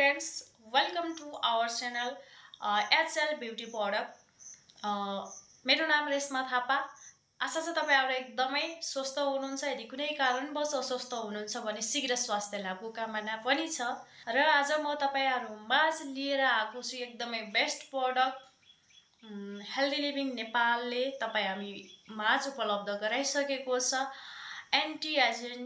friends, welcome to our channel HL Beauty Product. मेरो नाम रेशमा थापा। आशा छ तपाईहरु एकदमै स्वस्थ हुनुहुन्छ। यदि कुनै कारणवश अस्वस्थ हुनुहुन्छ भने शीघ्र स्वास्थ्य लाभको कामना पनि छ। र आज म तपाईहरु माझ लिएर आएको छु एकदमै बेस्ट प्रोडक्ट हेल्दी लिभिङ नेपालले हामी माझ उपलब्ध गराइसकेको छ। एन्टी एजिङ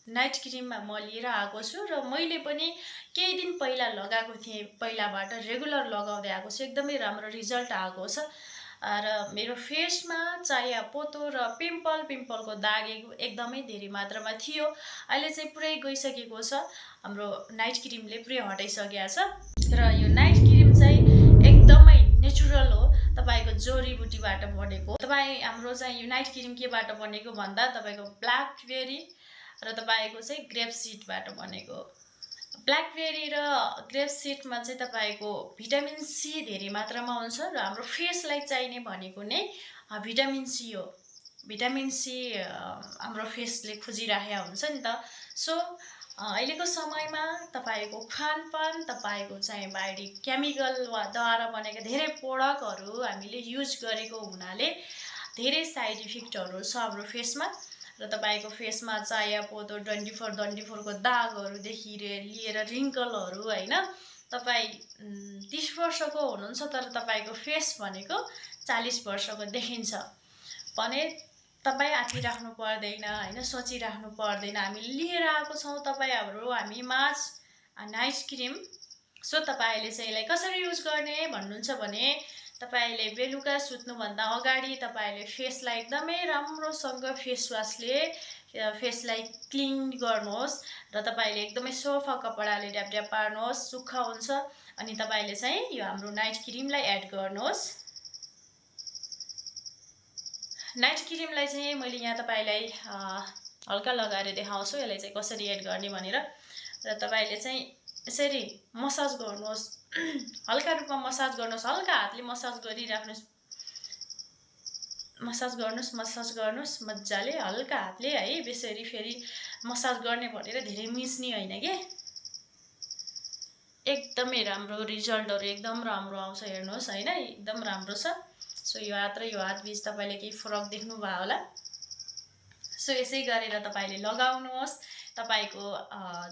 नाइट क्रीम म लिएर आएको छु र मैले पनि केही दिन पहिला लगाएको थिएँ। पहिलाबाट रेगुलर लगाउँदै आएको छु। एकदमै राम्रो रिजल्ट आएको छ र मेरो फेसमा चाया पोतो र पिम्पलको दाग एकदमै धेरै मात्रामा थियो। अहिले चाहिँ पुरै गइसकेको छ। हाम्रो नाइट क्रीमले पुरै हटाइसकेको छ र यो नाइट क्रीम चाहिँ एकदमै नेचुरल हो। तपाईको जडीबुटीबाट बनेको। हाम्रो चाहिँ यो नाइट क्रीम केबाट बनेको भन्दा तपाईको ब्ल्याकबेरी र तपाईको चाहिँ ग्रेप सीडबाट बनेको। ब्ल्याकबेरी र ग्रेप सीडमा चाहिँ तपाईको भिटामिन सी धेरै मात्रामा हुन्छ र हाम्रो फेसलाई चाहिने भनेको नै भिटामिन सी हो। भिटामिन सी हाम्रो फेसले खोजिरहेको हुन्छ नि त। सो अहिलेको समयमा तपाईको खानपान तपाईको चाहिँ बाहिरी केमिकल वा द्वारा बनेका धेरै प्रोडक्टहरु हामीले युज गरेको हुनाले धेरै साइड इफेक्टहरु छ हाम्रो फेसमा र तपाईको फेसमा चाया पोतो डन्डीफोर को दागहरु देखि लिएर रिंकलहरु हैन। तपाई 30 वर्षको हुनुहुन्छ तर तपाईको फेस भनेको 40 वर्षको देखिन्छ भने तपाई आफिराख्नु पर्दैन हैन, सोचिराख्नु पर्दैन। हामी लिएर आएको छौं हामी माझ नाइट क्रीम। सो तपाईले चाहिँ यसलाई कसरी युज गर्ने भन्नुहुन्छ भने तपाईले बेलुका सुत्नु भन्दा अगाडि तपाईले फेसलाई एकदमै राम्रोसँग फेस वाशले फेसलाई क्लीन गर्नुहोस् र तपाईले एकदमै सफा कपडाले ड्याप पार्नुहोस्। सुक्खा हुन्छ अनि तपाईले चाहिँ यो हाम्रो नाइट क्रीमलाई एड गर्नुहोस्। नाइट क्रीमलाई चाहिँ मैले यहाँ तपाईलाई हल्का लगाएर देखाउँछु यसलाई चाहिँ कसरी एड गर्ने भनेर। र तपाईले चाहिँ यसरी मसाज गर्नुहोस्। हल्का रूपमा मसाज गर्नुहोस्। हल्का हातले मसाज गरिराख्नुहोस्। मसाज गर्नुहोस् मज्जाले हल्का हातले है। बेसरी फेरि मसाज गर्ने भनेर धेरै मिच्ने हैन के। एकदमै राम्रो रिजल्टहरु एकदम राम्रो आउँछ हेर्नुहोस् हैन। एकदम राम्रो छ। सो यो हात र यो हात बीच तपाईले केही फरक देख्नु भयो होला। सो यसै गरेर तपाईले लगाउनुहोस्। तपाईको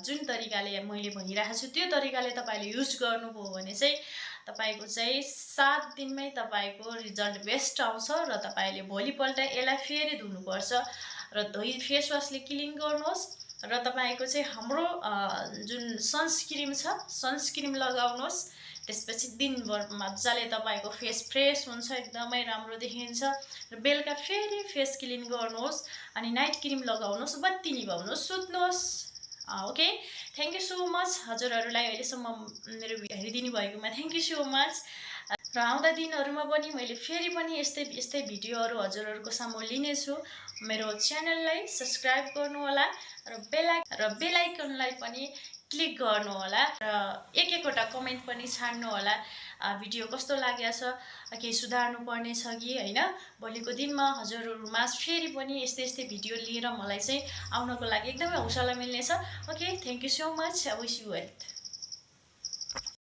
जुन तरिकाले मैले भनिरहेको छु त्यो तरिकाले तपाईले युज गर्नुभयो भने चाहिँ तपाईको चाहिँ 7 दिनमै तपाईको रिजल्ट बेस्ट आउँछ र तपाईले भोलिपल्ट यसलाई फेरि धुनुपर्छ र धोइ फेस वाशले क्लिन गर्नुहोस् र तपाईको चाहिँ हाम्रो जुन सनस्क्रीम छ सनस्क्रीम लगाउनुहोस्। त्यसपछि दिनभर मज्जाले तपाईको फेस फ्रेश हुन्छ, एकदमै राम्रो देखिन्छ र बेलुका फेरि फेस क्लिन गर्नुहोस् अनि नाइट क्रीम लगाउनुहोस्, बत्ती निभाउनुहोस्, सुत्नुहोस्। Okay, thank you so much. हजुरहरुलाई अहिलेसम्म मेरो हेरिदिनु भएकोमा थ्यांक यू सो मच। र आउँदा दिनहरुमा पनि मैले फेरि पनि यस्तै भिडियोहरु हजुरहरुको सामु लिने छु। मेरो च्यानललाई सब्स्क्राइब गर्नु होला र बेल आइकनलाई पनि क्लिक गर्नु होला र एकवटा कमेन्ट पनि छाड्नु होला। भिडियो कस्तो लाग्या छ, केही सुधार्नु पर्ने छ कि हैन। भोलिको दिनमा हजुरहरुमा फेरि पनि यस्तै भिडियो लिएर मलाई चाहिँ आउनको लागि एकदमै हौसला मिल्नेछ। Okay, thank you so much. I wish you well.